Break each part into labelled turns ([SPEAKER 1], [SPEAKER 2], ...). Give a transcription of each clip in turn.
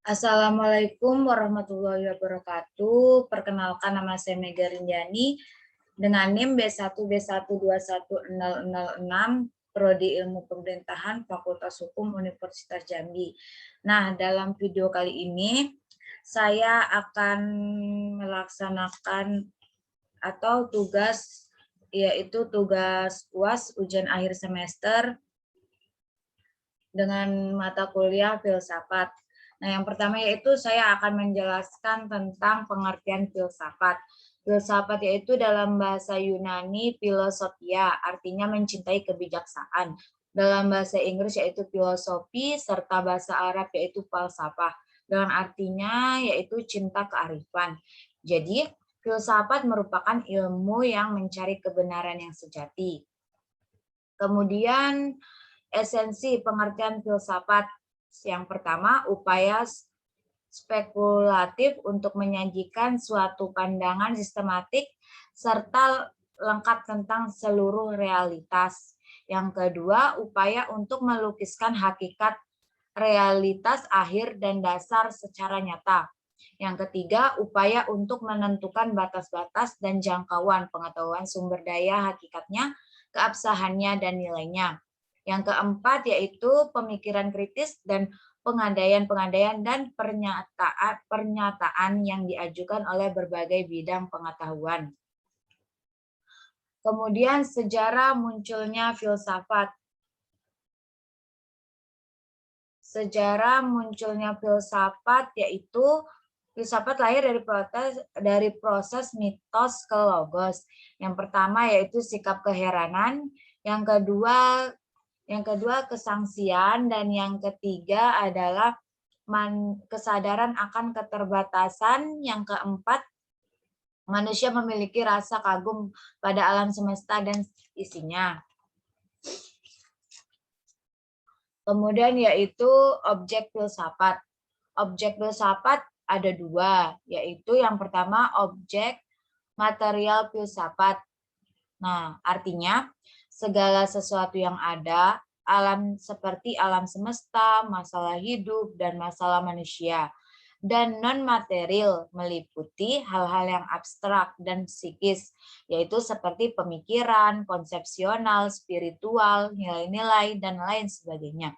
[SPEAKER 1] Assalamualaikum warahmatullahi wabarakatuh. Perkenalkan, nama saya Mega Rinjani dengan NIM B1B1210006, Prodi Ilmu Pemerintahan, Fakultas Hukum Universitas Jambi. Nah, dalam video kali ini saya akan melaksanakan atau tugas, yaitu tugas UAS ujian akhir semester dengan mata kuliah filsafat. Nah, yang pertama yaitu saya akan menjelaskan tentang pengertian filsafat. Filsafat yaitu dalam bahasa Yunani philosophia, artinya mencintai kebijaksanaan. Dalam bahasa Inggris yaitu filosofi, serta bahasa Arab yaitu falsafah. Dengan artinya yaitu cinta kearifan. Jadi, filsafat merupakan ilmu yang mencari kebenaran yang sejati. Kemudian, esensi pengertian filsafat. Yang pertama, upaya spekulatif untuk menyajikan suatu pandangan sistematik serta lengkap tentang seluruh realitas. Yang kedua, upaya untuk melukiskan hakikat realitas akhir dan dasar secara nyata. Yang ketiga, upaya untuk menentukan batas-batas dan jangkauan pengetahuan sumber daya hakikatnya, keabsahannya, dan nilainya. Yang keempat yaitu pemikiran kritis dan pengandaian-pengandaian dan pernyataan yang diajukan oleh berbagai bidang pengetahuan. Kemudian sejarah munculnya filsafat. Sejarah munculnya filsafat yaitu filsafat lahir dari proses mitos ke logos. Yang pertama yaitu sikap keheranan, yang kedua kesangsian, dan yang ketiga adalah kesadaran akan keterbatasan, yang keempat manusia memiliki rasa kagum pada alam semesta dan isinya. Kemudian yaitu objek filsafat. Objek filsafat ada dua, yaitu yang pertama objek material filsafat. Nah, artinya segala sesuatu yang ada, alam seperti alam semesta, masalah hidup, dan masalah manusia. Dan non-material meliputi hal-hal yang abstrak dan psikis, yaitu seperti pemikiran, konsepsional, spiritual, nilai-nilai, dan lain sebagainya.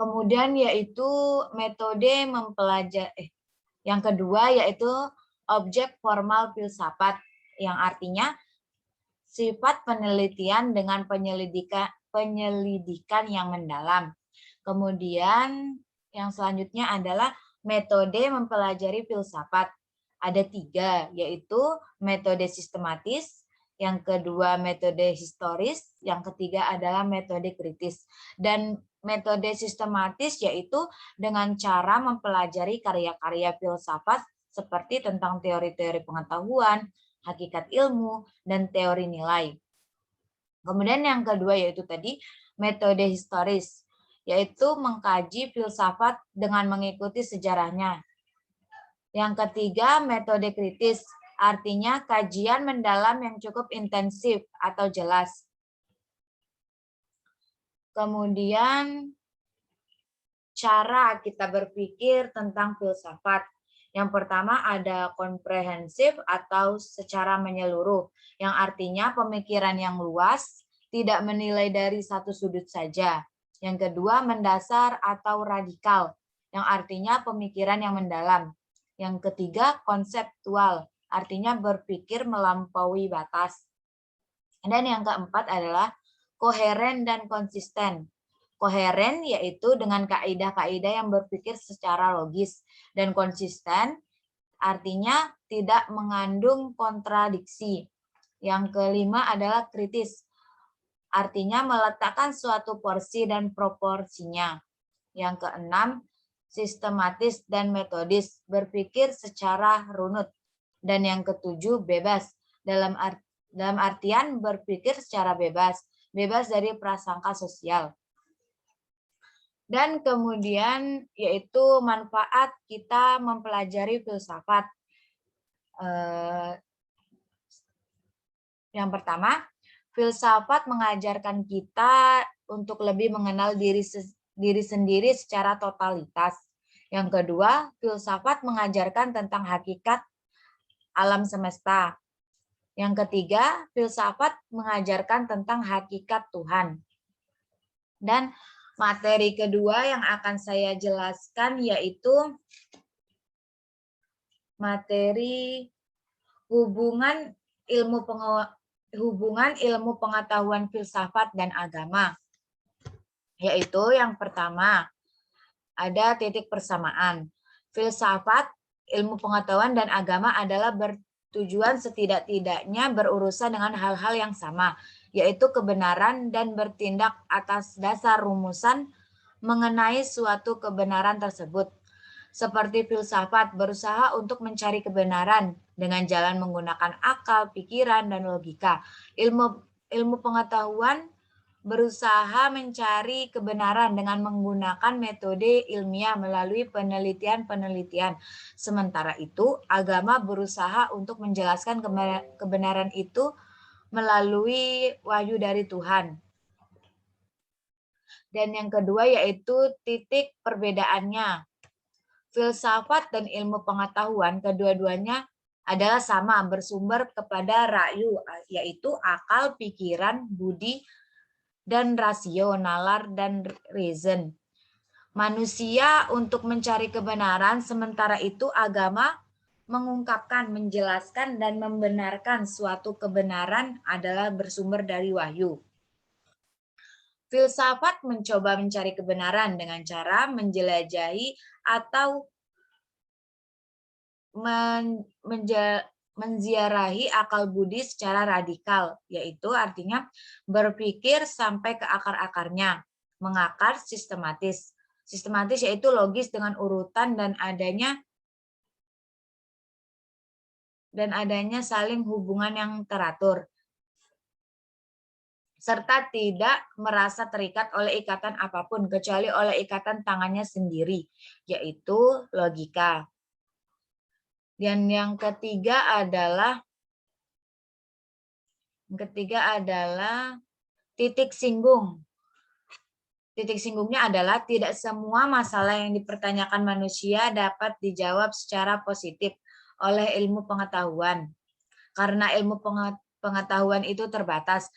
[SPEAKER 1] Kemudian yaitu metode mempelajari. Yang kedua yaitu objek formal filsafat, yang artinya sifat penelitian dengan penyelidikan yang mendalam. Kemudian yang selanjutnya adalah metode mempelajari filsafat. Ada tiga, yaitu metode sistematis, yang kedua metode historis, yang ketiga adalah metode kritis. Dan metode sistematis yaitu dengan cara mempelajari karya-karya filsafat seperti tentang teori-teori pengetahuan, hakikat ilmu, dan teori nilai. Kemudian yang kedua yaitu tadi metode historis, yaitu mengkaji filsafat dengan mengikuti sejarahnya. Yang ketiga metode kritis, artinya kajian mendalam yang cukup intensif atau jelas. Kemudian cara kita berpikir tentang filsafat. Yang pertama ada komprehensif atau secara menyeluruh, yang artinya pemikiran yang luas, tidak menilai dari satu sudut saja. Yang kedua mendasar atau radikal, yang artinya pemikiran yang mendalam. Yang ketiga konseptual, artinya berpikir melampaui batas. Dan yang keempat adalah koheren dan konsisten. Koheren yaitu dengan kaidah-kaidah yang berpikir secara logis, dan konsisten artinya tidak mengandung kontradiksi. Yang kelima adalah kritis, artinya meletakkan suatu porsi dan proporsinya. Yang keenam sistematis dan metodis, berpikir secara runut. Dan yang ketujuh bebas, dalam artian berpikir secara bebas dari prasangka sosial. Dan kemudian yaitu manfaat kita mempelajari filsafat. Yang pertama, filsafat mengajarkan kita untuk lebih mengenal diri sendiri secara totalitas. Yang kedua, filsafat mengajarkan tentang hakikat alam semesta. Yang ketiga, filsafat mengajarkan tentang hakikat Tuhan. Dan materi kedua yang akan saya jelaskan yaitu materi hubungan ilmu pengetahuan filsafat dan agama. Yaitu yang pertama, ada titik persamaan. Filsafat, ilmu pengetahuan dan agama adalah bertujuan setidak-tidaknya berurusan dengan hal-hal yang sama, yaitu kebenaran dan bertindak atas dasar rumusan mengenai suatu kebenaran tersebut. Seperti filsafat berusaha untuk mencari kebenaran dengan jalan menggunakan akal, pikiran, dan logika. Ilmu pengetahuan berusaha mencari kebenaran dengan menggunakan metode ilmiah melalui penelitian-penelitian. Sementara itu, agama berusaha untuk menjelaskan kebenaran itu melalui wahyu dari Tuhan. Dan yang kedua yaitu titik perbedaannya. Filsafat dan ilmu pengetahuan kedua-duanya adalah sama, bersumber kepada rayu, yaitu akal, pikiran, budi, dan rasio, nalar, dan reason. Manusia untuk mencari kebenaran, sementara itu agama mengungkapkan, menjelaskan, dan membenarkan suatu kebenaran adalah bersumber dari wahyu. Filsafat mencoba mencari kebenaran dengan cara menjelajahi atau menziarahi akal budi secara radikal, yaitu artinya berpikir sampai ke akar-akarnya, mengakar sistematis. Sistematis yaitu logis dengan urutan dan adanya saling hubungan yang teratur, serta tidak merasa terikat oleh ikatan apapun kecuali oleh ikatan tangannya sendiri, yaitu logika. Dan yang ketiga adalah titik singgung. Titik singgungnya adalah tidak semua masalah yang dipertanyakan manusia dapat dijawab secara positif oleh ilmu pengetahuan. Karena ilmu pengetahuan itu terbatas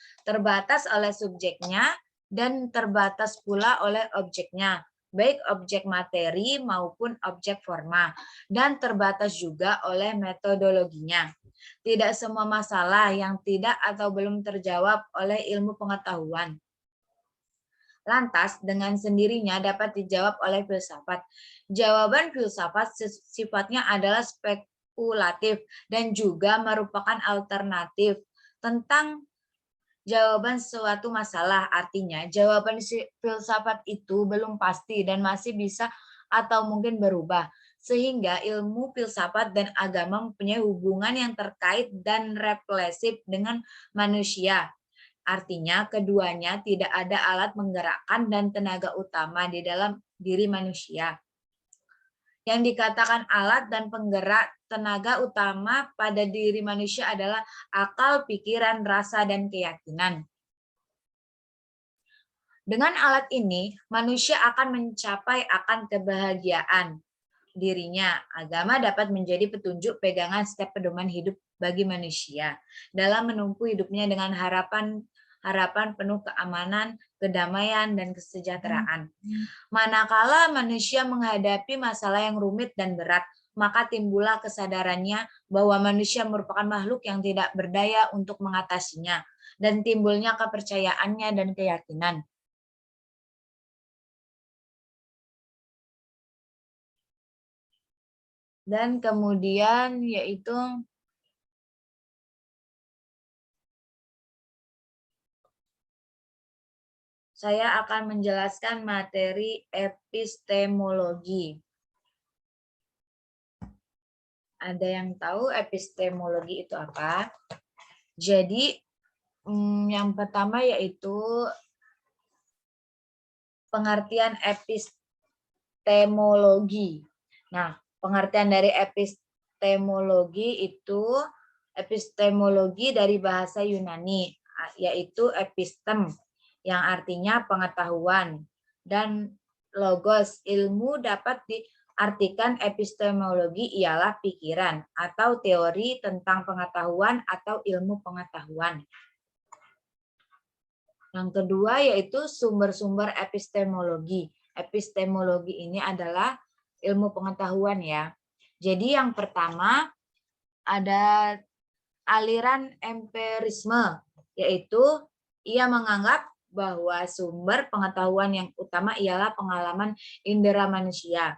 [SPEAKER 1] oleh subjeknya dan terbatas pula oleh objeknya, baik objek materi maupun objek forma, dan terbatas juga oleh metodologinya. Tidak semua masalah yang tidak atau belum terjawab oleh ilmu pengetahuan lantas dengan sendirinya dapat dijawab oleh filsafat. Jawaban filsafat sifatnya adalah spekulatif dan juga merupakan alternatif tentang jawaban suatu masalah. Artinya, jawaban filsafat itu belum pasti dan masih bisa atau mungkin berubah. Sehingga ilmu filsafat dan agama mempunyai hubungan yang terkait dan refleksif dengan manusia. Artinya, keduanya tidak ada alat menggerakkan dan tenaga utama di dalam diri manusia. Yang dikatakan alat dan penggerak tenaga utama pada diri manusia adalah akal, pikiran, rasa, dan keyakinan. Dengan alat ini, manusia akan mencapai akan kebahagiaan dirinya. Agama dapat menjadi petunjuk pegangan setiap pedoman hidup bagi manusia dalam menempuh hidupnya dengan harapan penuh keamanan, kedamaian, dan kesejahteraan. Manakala manusia menghadapi masalah yang rumit dan berat, maka timbullah kesadarannya bahwa manusia merupakan makhluk yang tidak berdaya untuk mengatasinya, dan timbulnya kepercayaannya dan keyakinan. Dan kemudian yaitu saya akan menjelaskan materi epistemologi. Ada yang tahu epistemologi itu apa? Jadi, yang pertama yaitu pengertian epistemologi. Nah, pengertian dari epistemologi itu epistemologi dari bahasa Yunani, yaitu epistem, yang artinya pengetahuan, dan logos, ilmu dapat Artikan epistemologi ialah pikiran atau teori tentang pengetahuan atau ilmu pengetahuan. Yang kedua yaitu sumber-sumber epistemologi. Epistemologi ini adalah ilmu pengetahuan ya. Jadi yang pertama ada aliran empirisme, yaitu ia menganggap bahwa sumber pengetahuan yang utama ialah pengalaman indera manusia.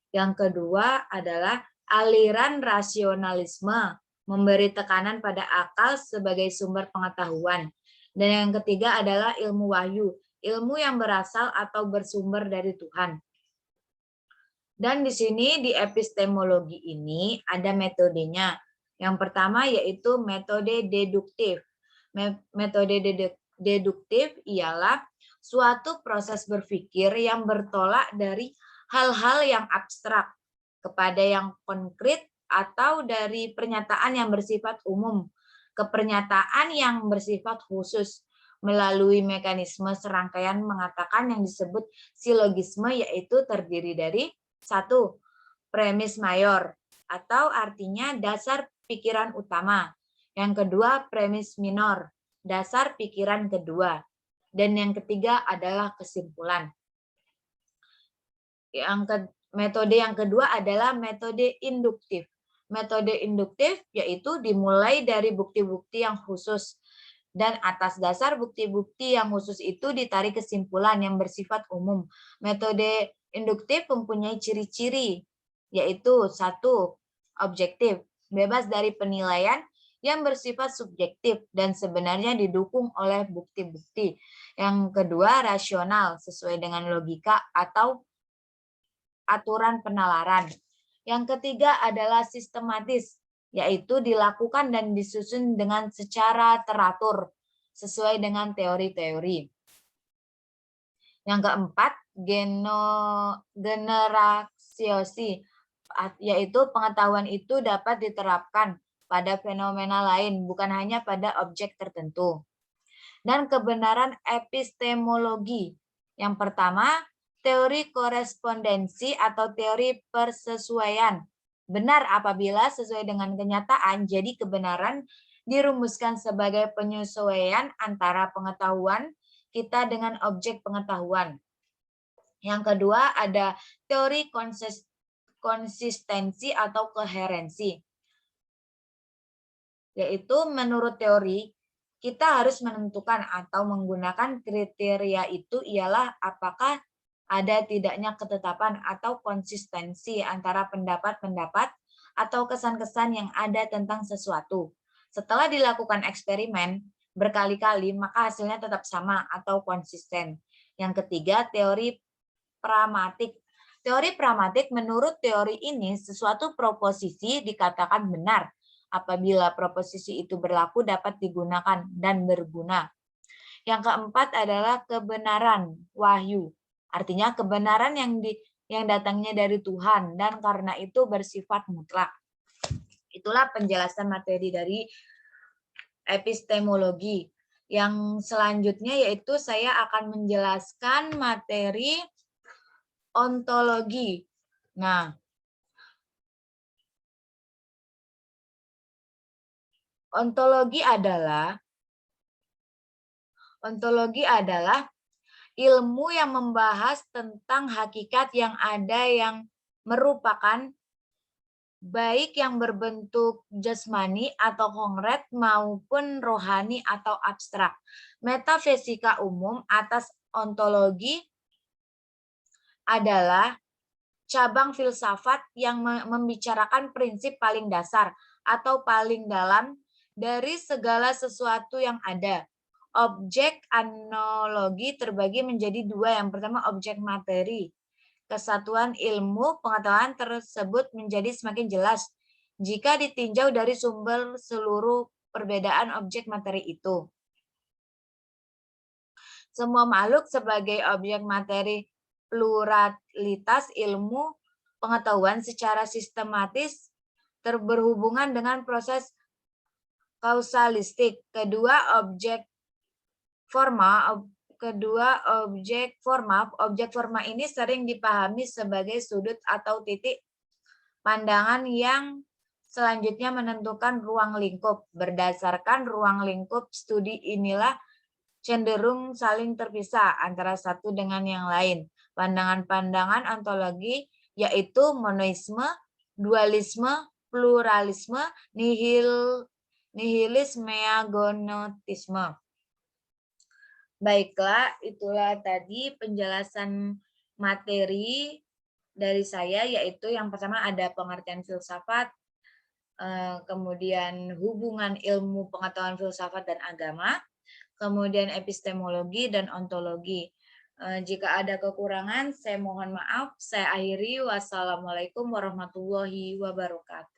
[SPEAKER 1] Yang kedua adalah aliran rasionalisme, memberi tekanan pada akal sebagai sumber pengetahuan. Dan yang ketiga adalah ilmu wahyu, ilmu yang berasal atau bersumber dari Tuhan. Dan di sini di epistemologi ini ada metodenya. Yang pertama yaitu metode deduktif. Metode deduktif ialah suatu proses berpikir yang bertolak dari hal-hal yang abstrak kepada yang konkret atau dari pernyataan yang bersifat umum ke pernyataan yang bersifat khusus melalui mekanisme serangkaian mengatakan yang disebut silogisme, yaitu terdiri dari satu, premis mayor atau artinya dasar pikiran utama. Yang kedua, premis minor, dasar pikiran kedua. Dan yang ketiga adalah kesimpulan. Metode yang kedua adalah metode induktif. Metode induktif yaitu dimulai dari bukti-bukti yang khusus. Dan atas dasar bukti-bukti yang khusus itu ditarik kesimpulan yang bersifat umum. Metode induktif mempunyai ciri-ciri, yaitu satu, objektif, bebas dari penilaian yang bersifat subjektif dan sebenarnya didukung oleh bukti-bukti. Yang kedua, rasional, sesuai dengan logika atau aturan penalaran. Yang ketiga adalah sistematis, yaitu dilakukan dan disusun dengan secara teratur, sesuai dengan teori-teori. Yang keempat, generasi, yaitu pengetahuan itu dapat diterapkan pada fenomena lain, bukan hanya pada objek tertentu. Dan kebenaran epistemologi. Yang pertama, teori korespondensi atau teori persesuaian. Benar apabila sesuai dengan kenyataan, jadi kebenaran dirumuskan sebagai penyesuaian antara pengetahuan kita dengan objek pengetahuan. Yang kedua ada teori konsistensi atau koherensi. Yaitu menurut teori, kita harus menentukan atau menggunakan kriteria itu ialah apakah ada tidaknya ketetapan atau konsistensi antara pendapat-pendapat atau kesan-kesan yang ada tentang sesuatu. Setelah dilakukan eksperimen berkali-kali, maka hasilnya tetap sama atau konsisten. Yang ketiga, teori pragmatik. Teori pragmatik menurut teori ini sesuatu proposisi dikatakan benar apabila proposisi itu berlaku dapat digunakan dan berguna. Yang keempat adalah kebenaran wahyu. Artinya kebenaran yang datangnya dari Tuhan dan karena itu bersifat mutlak. Itulah penjelasan materi dari epistemologi. Yang selanjutnya yaitu saya akan menjelaskan materi ontologi. Nah, ontologi adalah ilmu yang membahas tentang hakikat yang ada yang merupakan baik yang berbentuk jasmani atau konkret maupun rohani atau abstrak. Metafisika umum atas ontologi adalah cabang filsafat yang membicarakan prinsip paling dasar atau paling dalam dari segala sesuatu yang ada. Objek analogi terbagi menjadi dua. Yang pertama objek materi. Kesatuan ilmu pengetahuan tersebut menjadi semakin jelas jika ditinjau dari sumber seluruh perbedaan objek materi itu. Semua makhluk sebagai objek materi pluralitas ilmu pengetahuan secara sistematis berhubungan dengan proses kausalistik. Kedua, objek formal kedua, objek forma. Objek forma ini sering dipahami sebagai sudut atau titik pandangan yang selanjutnya menentukan ruang lingkup. Berdasarkan ruang lingkup, studi inilah cenderung saling terpisah antara satu dengan yang lain. Pandangan-pandangan ontologi yaitu monoisme, dualisme, pluralisme, nihilisme, agnotisme. Baiklah, itulah tadi penjelasan materi dari saya, yaitu yang pertama ada pengertian filsafat, kemudian hubungan ilmu pengetahuan filsafat dan agama, kemudian epistemologi dan ontologi. Jika ada kekurangan, saya mohon maaf. Saya akhiri. Wassalamualaikum warahmatullahi wabarakatuh.